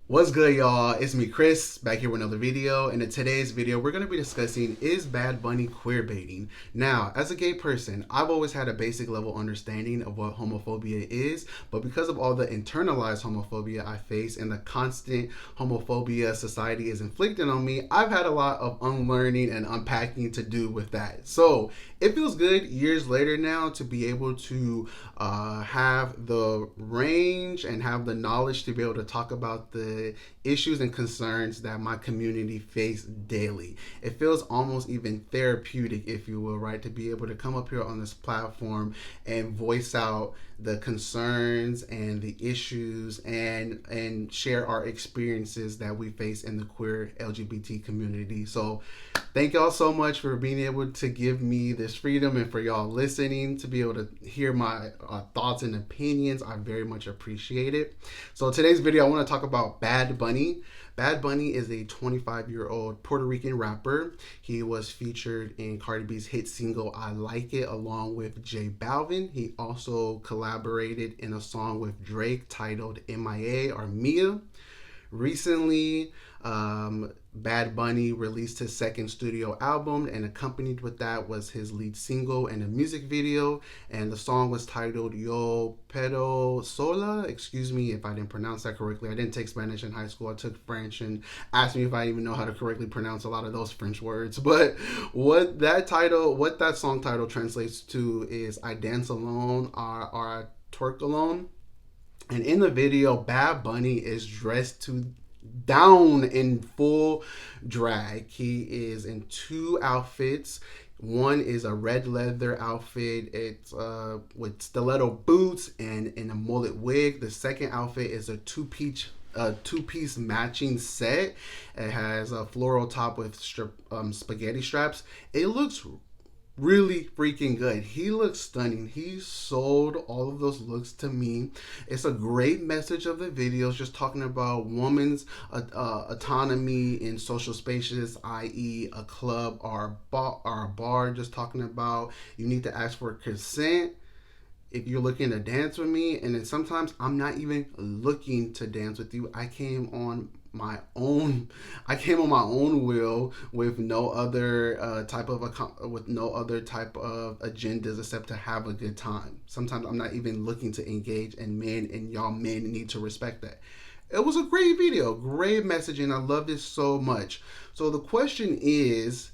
What's good, y'all? It's me, Chris, back here with another video. And in today's video, we're going to be discussing, is Bad Bunny queerbaiting? Now, as a gay person, I've always had a basic level understanding of what homophobia is, but because of all the internalized homophobia I face and the constant homophobia society is inflicting on me, I've had a lot of unlearning and unpacking to do with that. So it feels good years later now to be able to have the range and have the knowledge to be able to talk about the issues and concerns that my community face daily. It feels almost even therapeutic, if you will, right, to be able to come up here on this platform and voice out the concerns and the issues and share our experiences that we face in the queer LGBT community. So thank y'all so much for being able to give me this freedom and for y'all listening to be able to hear my thoughts and opinions. I very much appreciate it. So today's video, I want to talk about Bad Bunny. Bad Bunny is a 25-year-old Puerto Rican rapper. He was featured in Cardi B's hit single I Like It along with J Balvin. He also collaborated in a song with Drake titled MIA or Mia. Recently, Bad Bunny released his second studio album, and accompanied with that was his lead single and a music video. And the song was titled Yo Pero Sola. Excuse me if I didn't pronounce that correctly. I didn't take Spanish in high school. I took French, and asked me if I even know how to correctly pronounce a lot of those French words. But what that song title translates to is I Dance Alone or I Twerk Alone. And in the video, Bad Bunny is dressed to down in full drag. He is in two outfits. One is a red leather outfit. It's with stiletto boots and in a mullet wig. The second outfit is a two-piece matching set. It has a floral top with spaghetti straps. It looks really freaking good. He looks stunning. He sold all of those looks to me. It's a great message of the videos, just talking about women's autonomy in social spaces, i.e. a club or a bar, just talking about you need to ask for consent if you're looking to dance with me. And then sometimes I'm not even looking to dance with you. I came on my own will with no other type of agendas except to have a good time. Sometimes I'm not even looking to engage, and y'all men need to respect that. It was a great video, great messaging. I loved it so much. So the question is,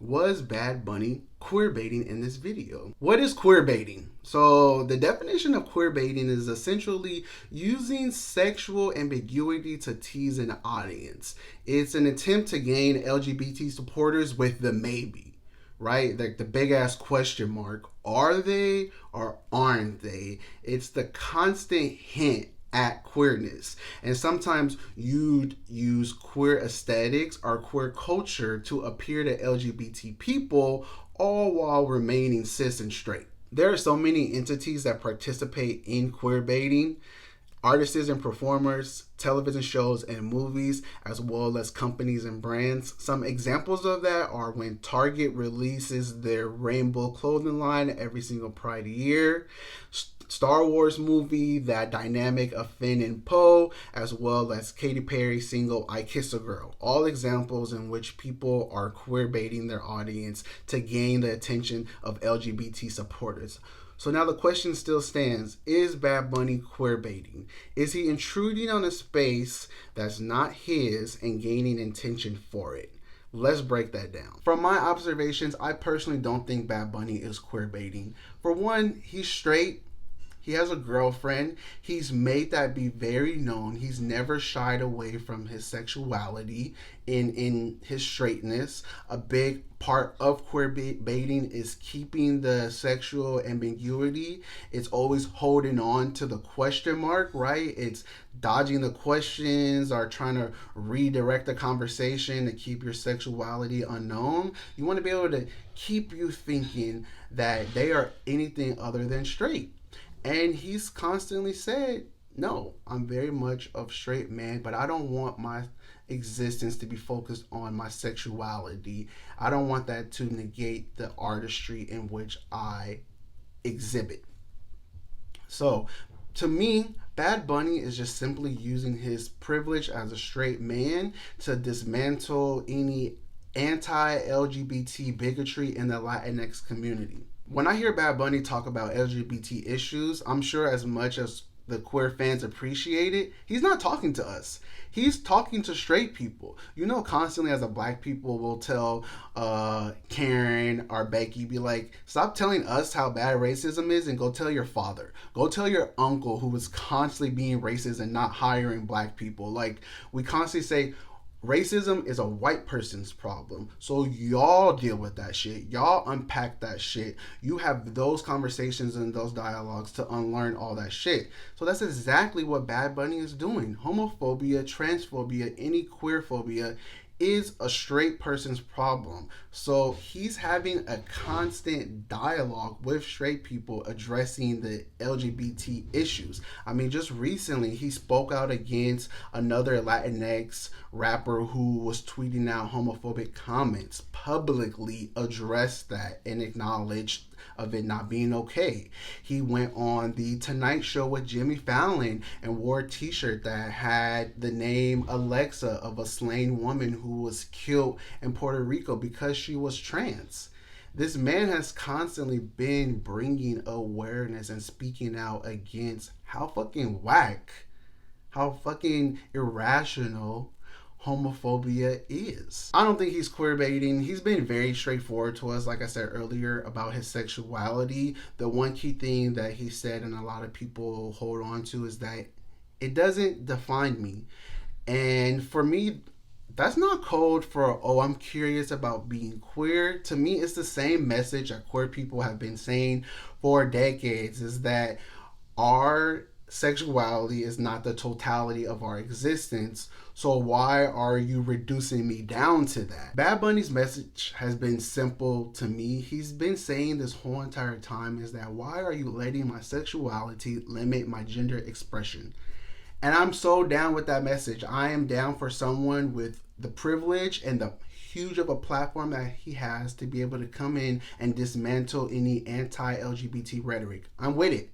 was Bad Bunny queerbaiting in this video? What is queerbaiting? So the definition of queerbaiting is essentially using sexual ambiguity to tease an audience. It's an attempt to gain LGBT supporters with the maybe, right? Like the big ass question mark. Are they or aren't they? It's the constant hint at queerness. And sometimes you'd use queer aesthetics or queer culture to appear to LGBT people, all while remaining cis and straight. There are so many entities that participate in queerbaiting: artists and performers, television shows and movies, as well as companies and brands. Some examples of that are when Target releases their rainbow clothing line every single Pride year, Star Wars movie, that dynamic of Finn and Poe, as well as Katy Perry's single I Kiss a Girl. All examples in which people are queerbaiting their audience to gain the attention of LGBT supporters. So now the question still stands: is Bad Bunny queerbaiting? Is he intruding on a space that's not his and gaining attention for it? Let's break that down. From my observations, I personally don't think Bad Bunny is queerbaiting. For one, he's straight. He has a girlfriend. He's made that be very known. He's never shied away from his sexuality in his straightness. A big part of queerbaiting is keeping the sexual ambiguity. It's always holding on to the question mark, right? It's dodging the questions or trying to redirect the conversation to keep your sexuality unknown. You want to be able to keep you thinking that they are anything other than straight. And he's constantly said, no, I'm very much of straight man, but I don't want my existence to be focused on my sexuality. I don't want that to negate the artistry in which I exhibit. So To me, Bad Bunny is just simply using his privilege as a straight man to dismantle any anti LGBT bigotry in the Latinx community. When I hear Bad Bunny talk about LGBT issues, I'm sure as much as the queer fans appreciate it, he's not talking to us. He's talking to straight people. You know, constantly as a black people will tell Karen or Becky, be like, stop telling us how bad racism is and go tell your father. Go tell your uncle who was constantly being racist and not hiring black people. Like, we constantly say, racism is a white person's problem. So y'all deal with that shit. Y'all unpack that shit. You have those conversations and those dialogues to unlearn all that shit. So that's exactly what Bad Bunny is doing. Homophobia, transphobia, any queer phobia is a straight person's problem. So he's having a constant dialogue with straight people addressing the LGBT issues. I mean, just recently he spoke out against another Latinx rapper who was tweeting out homophobic comments, publicly addressed that and acknowledged of it not being okay. He went on the Tonight Show with Jimmy Fallon and wore a t-shirt that had the name Alexa of a slain woman who was killed in Puerto Rico because she was trans. This man has constantly been bringing awareness and speaking out against how fucking whack, how fucking irrational homophobia is. I don't think he's queerbaiting. He's been very straightforward to us, like I said earlier, about his sexuality. The one key thing that he said and a lot of people hold on to is that it doesn't define me. And for me, that's not code for, oh, I'm curious about being queer. To me, it's the same message that queer people have been saying for decades, is that our sexuality is not the totality of our existence. So why are you reducing me down to that? Bad Bunny's message has been simple to me. He's been saying this whole entire time is that why are you letting my sexuality limit my gender expression? And I'm so down with that message. I am down for someone with the privilege and the huge of a platform that he has to be able to come in and dismantle any anti-LGBT rhetoric. I'm with it.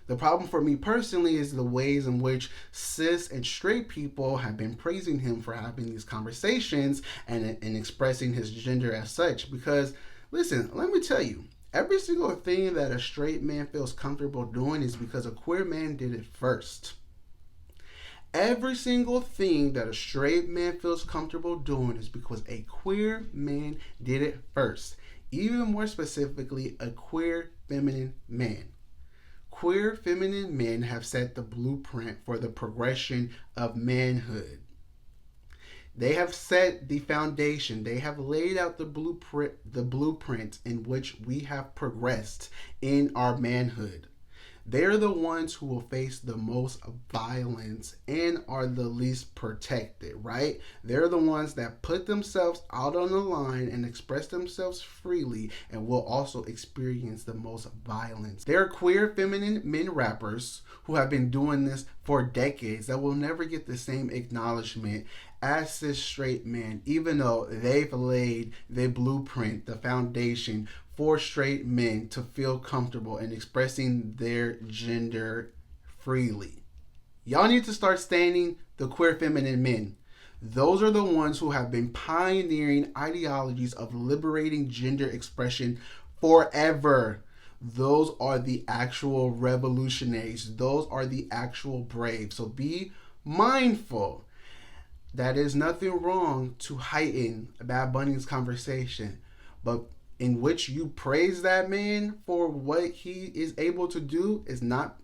The problem for me personally is the ways in which cis and straight people have been praising him for having these conversations and expressing his gender as such. Because, listen, let me tell you, every single thing that a straight man feels comfortable doing is because a queer man did it first. Every single thing that a straight man feels comfortable doing is because a queer man did it first. Even more specifically, a queer feminine man. Queer feminine men have set the blueprint for the progression of manhood. They have set the foundation. They have laid out the blueprint in which we have progressed in our manhood. They're the ones who will face the most violence and are the least protected, right? They're the ones that put themselves out on the line and express themselves freely and will also experience the most violence. There are queer feminine men rappers who have been doing this for decades that will never get the same acknowledgement as cis straight men, even though they've laid the blueprint, the foundation for straight men to feel comfortable in expressing their gender freely. Y'all need to start standing the queer feminine men. Those are the ones who have been pioneering ideologies of liberating gender expression forever. Those are the actual revolutionaries. Those are the actual brave. So be mindful. That is nothing wrong to heighten Bad Bunny's conversation, but in which you praise that man for what he is able to do is not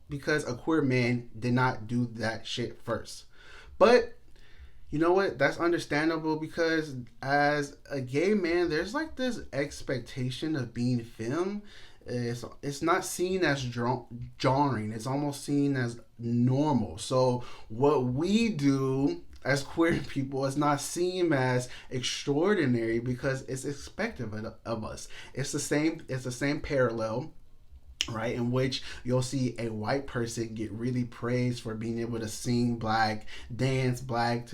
because a queer man did not do that shit first. But you know what? That's understandable because as a gay man, there's like this expectation of being femme. It's not seen as jarring. It's almost seen as normal. So what we do as queer people is not seen as extraordinary because it's expected of us. It's the same parallel, right, in which you'll see a white person get really praised for being able to sing black, dance black,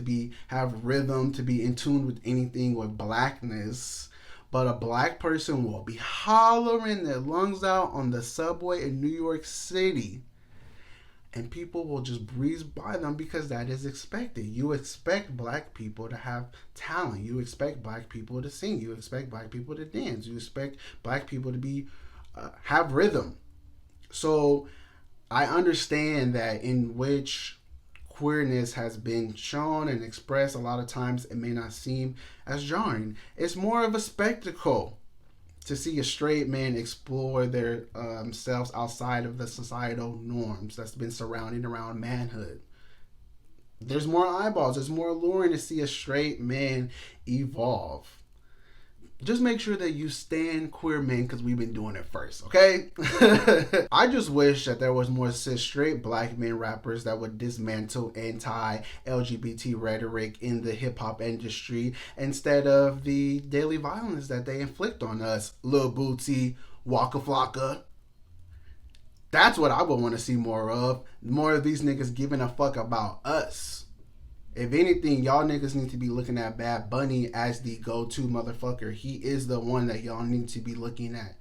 have rhythm, to be in tune with anything with blackness. But a black person will be hollering their lungs out on the subway in New York City. and people will just breeze by them because that is expected. You expect black people to have talent. You expect black people to sing. You expect black people to dance. You expect black people to be have rhythm. So I understand that in which queerness has been shown and expressed, a lot of times it may not seem as jarring. It's more of a spectacle to see a straight man explore their selves outside of the societal norms that's been surrounding around manhood. There's more eyeballs. There's more alluring to see a straight man evolve. Just make sure that you stand queer men because we've been doing it first, okay? I just wish that there was more cis straight black men rappers that would dismantle anti-LGBT rhetoric in the hip-hop industry instead of the daily violence that they inflict on us. Lil Bootsy, Waka Flocka. That's what I would want to see more of. More of these niggas giving a fuck about us. If anything, y'all niggas need to be looking at Bad Bunny as the go-to motherfucker. He is the one that y'all need to be looking at,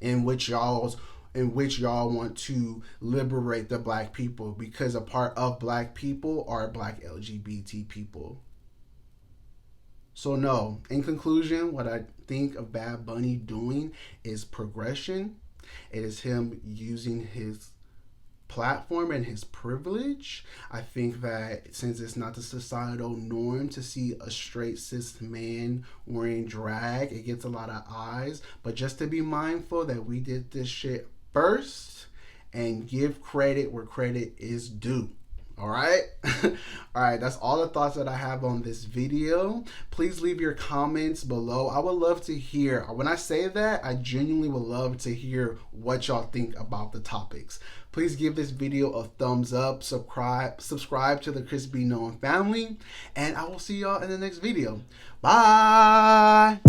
in which y'all want to liberate the black people, because a part of black people are black LGBT people. So no, in conclusion, what I think of Bad Bunny doing is progression. It is him using his platform and his privilege. I think that since it's not the societal norm to see a straight cis man wearing drag, it gets a lot of eyes. But just to be mindful that we did this shit first and give credit where credit is due. All right. All right. That's all the thoughts that I have on this video. Please leave your comments below. I would love to hear. When I say that, I genuinely would love to hear what y'all think about the topics. Please give this video a thumbs up. Subscribe to the krisbeknowin family. And I will see y'all in the next video. Bye.